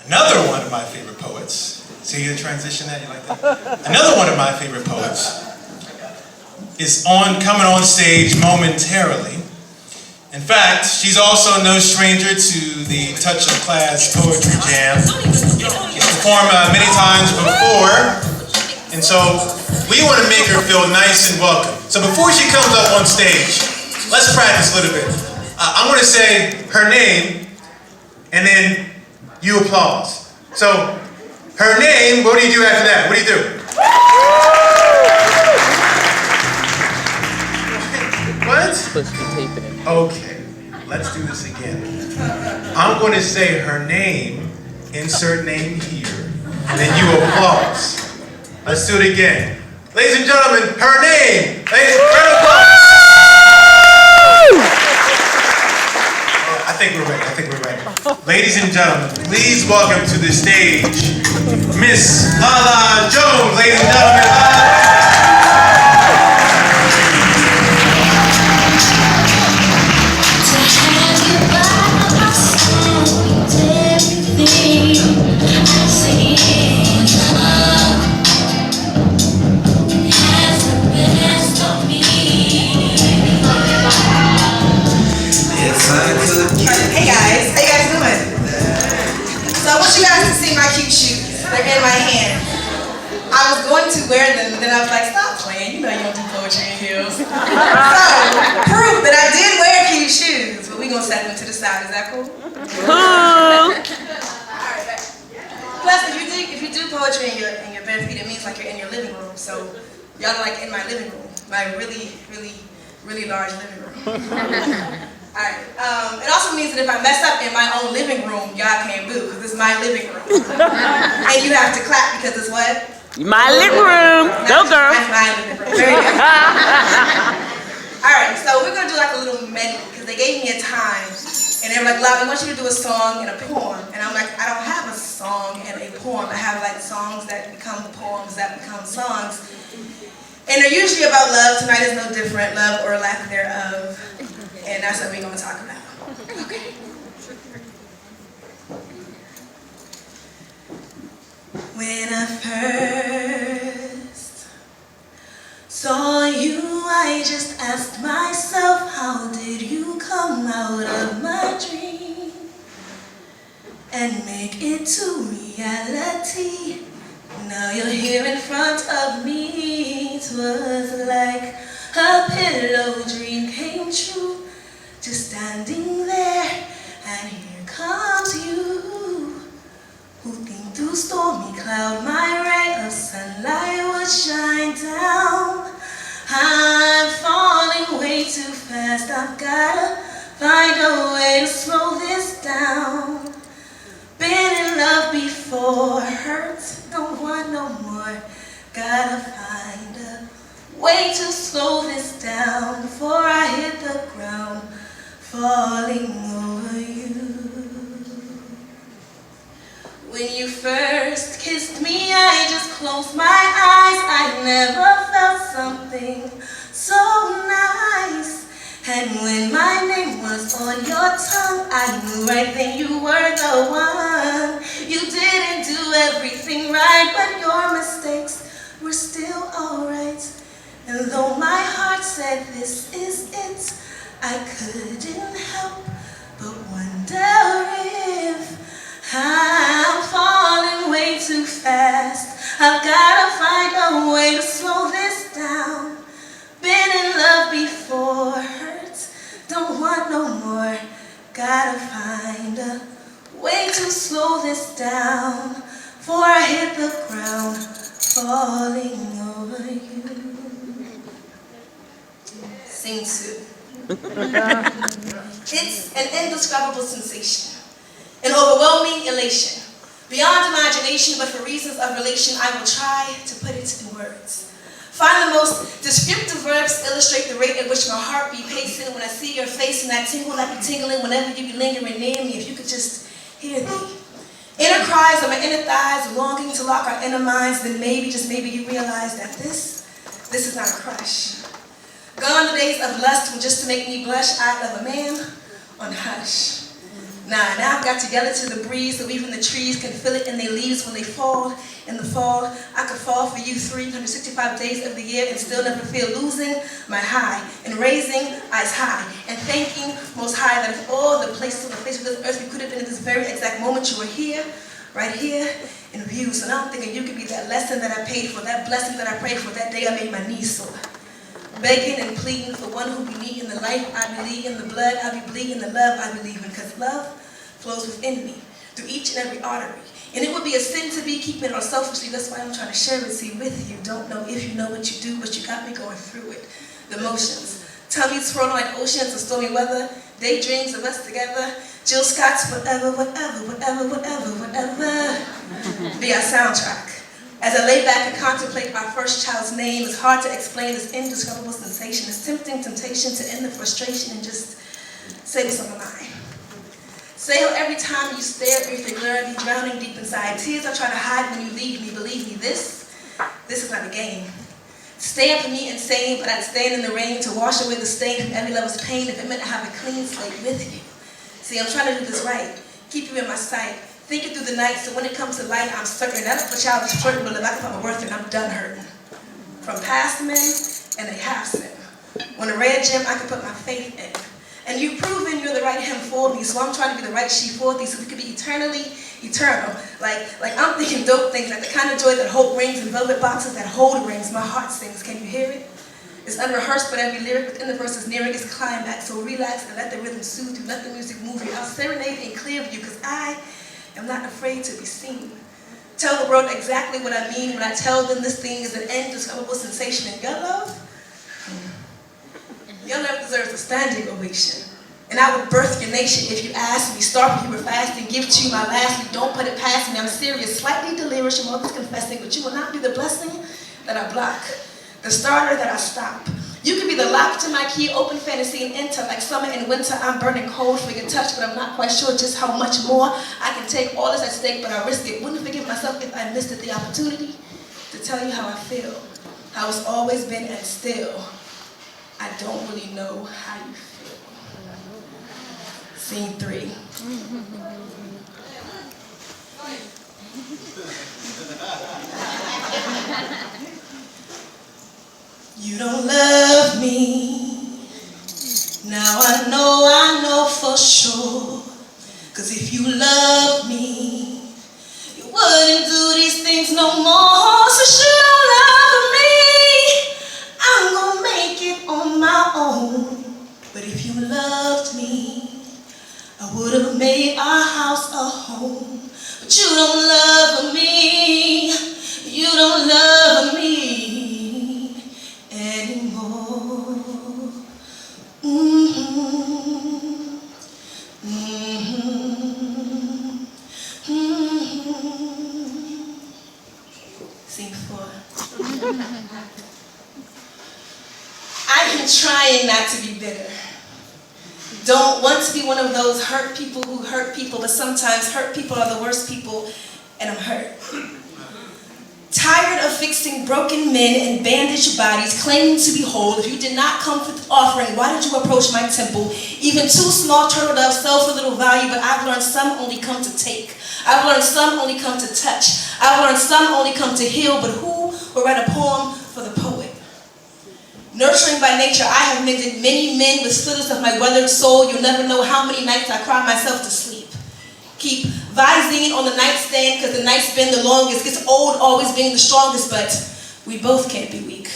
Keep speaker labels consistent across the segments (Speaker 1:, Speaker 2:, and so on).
Speaker 1: Another one of my favorite poets. See the transition there? You like that? Another one of my favorite poets is coming on stage momentarily. In fact, she's also no stranger to the Touch of Class Poetry Jam. She's performed many times before, and so we want to make her feel nice and welcome. So before she comes up on stage, let's practice a little bit. I'm going to say her name, and then you applause. So, her name, what do you do after that? What do you do? What?
Speaker 2: Supposed to be taping it.
Speaker 1: Okay, let's do this again. I'm going to say her name, insert name here, and then you applause. Let's do it again. Ladies and gentlemen, her name. Ladies, round of applause. I think we're ready. Ladies and gentlemen, please welcome to the stage, Miss Lala Jones. Ladies and gentlemen,
Speaker 3: Hey guys, how you guys doing? So I want you guys to see my cute shoes. They're in my hand. I was going to wear them, and then I was like, stop playing. You know you don't do poetry in heels. So, proof that I did wear cute shoes, but we're going to set them to the side. Is that cool? Cool. Alright. Plus, if you do poetry in your bare feet, it means like you're in your living room. So y'all are like in my living room. My really, really, really large living room. Alright, it also means that if I mess up in my own living room, y'all can't boo, because it's my living room. And you have to clap because it's what?
Speaker 2: My living room. Go girl.
Speaker 3: That's my living room. Very good. Alright, so we're going to do like a little medley, because they gave me a time. And they were like, Love, I want you to do a song and a poem. And I'm like, I don't have a song and a poem. I have like songs that become poems that become songs. And they're usually about love. Tonight is no different, love or lack thereof. And that's what we're going to talk about. Okay. When I first saw you, I just asked myself, how did you come out of my dream and make it to reality? Now you're here in front of me. It was like a pillow dream came true. Just standing there, and here comes you, who think through stormy cloud my ray of sunlight would shine down. I'm falling way too fast, I've gotta find a way to slow this down. Been in love before, hurt, don't want no more. Gotta find a way to slow this down before I hit the ground. Falling over you. When you first kissed me, I just closed my eyes. I never felt something so nice. And when my name was on your tongue, I knew right then you were the one. You didn't do everything right, but your mistakes were still alright. And though my heart said this is it, I couldn't help but wonder if I'm falling way too fast. I've gotta find a way to slow this down. Been in love before, hurt, don't want no more. Gotta find a way to slow this down before I hit the ground, falling over you. Sing two. It's an indescribable sensation, an overwhelming elation, beyond imagination, but for reasons of relation, I will try to put it in words. Find the most descriptive verbs to illustrate the rate at which my heart be pacing when I see your face and that tingle that be tingling whenever you be lingering near me. If you could just hear thee. Inner cries of my inner thighs, longing to lock our inner minds, then maybe, just maybe you realize that this is not a crush. Gone the days of lust when just to make me blush, I love a man on hush. Now I've got to yell it to the breeze so even the trees can feel it in their leaves when they fall. In the fall, I could fall for you 365 days of the year and still never feel losing my high and raising eyes high and thanking Most High that of all the places on the face of this earth we could have been at this very exact moment, you were here, right here in view. So now I'm thinking you could be that lesson that I paid for, that blessing that I prayed for, that day I made my knees sore. Begging and pleading for one who be needing the life I believe in, the blood I be bleeding, the love I believe in, because love flows within me through each and every artery. And it would be a sin to be keeping it all selfishly. That's why I'm trying to share it with you. Don't know if you know what you do, but you got me going through it. The motions, tummies swirling like oceans of stormy weather, daydreams of us together, Jill Scott's whatever, whatever, whatever, whatever, whatever, be our soundtrack. As I lay back and contemplate my first child's name, it's hard to explain this indescribable sensation, this tempting temptation to end the frustration and just say what's on my mind. Say how every time you stare at your glare, I be drowning deep inside. Tears I try to hide when you leave me. Believe me, this is not a game. Stay up for me insane, but I'd stand in the rain to wash away the stain from every level's pain if it meant to have a clean slate with you. See, I'm trying to do this right, keep you in my sight. Thinking through the night, so when it comes to light, I'm certain that if a child is flirting, but if I can put my worth in, I'm done hurting. From past men, and they have sin. When a red gem, I can put my faith in. And you've proven you're the right him for me, so I'm trying to be the right she for thee, so we could be eternally eternal. Like I'm thinking dope things, like the kind of joy that hope brings in velvet boxes that hold rings. My heart sings, can you hear it? It's unrehearsed, but every lyric within the verse is nearing its climax, so relax and let the rhythm soothe you, let the music move you. I'll serenade and clear you, because I am not afraid to be seen. Tell the world exactly what I mean when I tell them this thing is an indescribable sensation. And your love deserves a standing ovation. And I would birth your nation if you asked me. Start when you were fasting, give to you my last. Don't put it past me. I'm serious, slightly delirious from all this confessing, but you will not be the blessing that I block, the starter that I stop. You can be the lock to my key, open fantasy and enter. Like summer and winter, I'm burning cold for your touch, but I'm not quite sure just how much more I can take. All is at stake, but I risk it. Wouldn't forgive myself if I missed it, the opportunity to tell you how I feel, how it's always been and still. I don't really know how you feel. Scene 3. You don't love me. Now I know for sure. 'Cause if you love me, you wouldn't do these things no more. So she don't love me. I'm gonna make it on my own. But if you loved me, I would have made our house a home. But you don't love me. You don't love me anymore. Scene 4. I've been trying not to be bitter. Don't want to be one of those hurt people who hurt people, but sometimes hurt people are the worst people, and I'm hurt. Tired of fixing broken men and bandaged bodies, claiming to be whole. If you did not come with offering, why did you approach my temple? Even 2 small turtle doves sell for little value, but I've learned some only come to take. I've learned some only come to touch. I've learned some only come to heal, but who will write a poem for the poet? Nurturing by nature, I have mended many men with slithers of my weathered soul. You'll never know how many nights I cry myself to sleep. Keep Visine on the nightstand because the night's been the longest. Gets old always being the strongest, but we both can't be weak.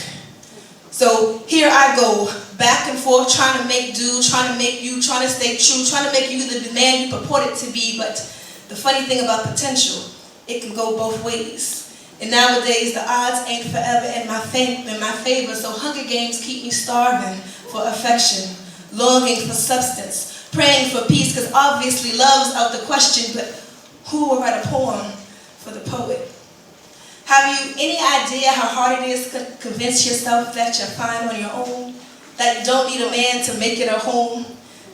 Speaker 3: So here I go, back and forth, trying to make do, trying to make you, trying to stay true, trying to make you the man you purported to be. But the funny thing about potential, it can go both ways. And nowadays, the odds ain't forever in my favor, so Hunger Games keep me starving for affection, longing for substance, praying for peace, because obviously love's out the question, but who will write a poem for the poet? Have you any idea how hard it is to convince yourself that you're fine on your own, that you don't need a man to make it a home,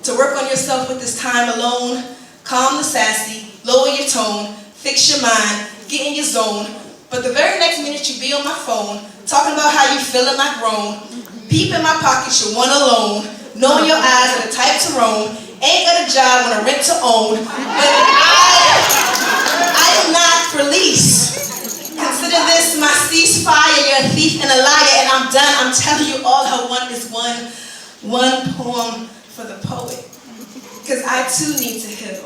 Speaker 3: to work on yourself with this time alone, calm the sassy, lower your tone, fix your mind, get in your zone, but the very next minute you be on my phone, talking about how you feeling my grown, peep in my pocket, you're one alone, knowing your eyes are the type to roam, ain't got a job, want to rent to own, but I am not for lease. Consider this my ceasefire, you're a thief and a liar, and I'm done. I'm telling you, all I want is one poem for the poet. Because I too need to heal.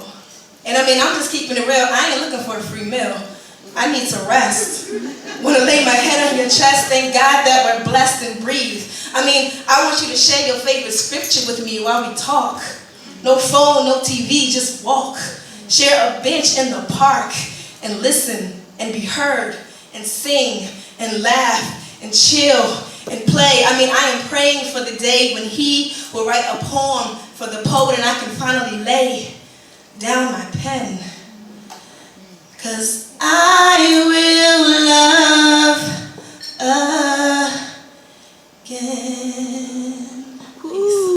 Speaker 3: And I mean, I'm just keeping it real. I ain't looking for a free meal. I need to rest. Want to lay my head on your chest, thank God that we're blessed and breathe. I mean, I want you to share your favorite scripture with me while we talk. No phone, no TV, just walk. Share a bench in the park and listen and be heard and sing and laugh and chill and play. I mean, I am praying for the day when he will write a poem for the poet and I can finally lay down my pen. 'Cause I will love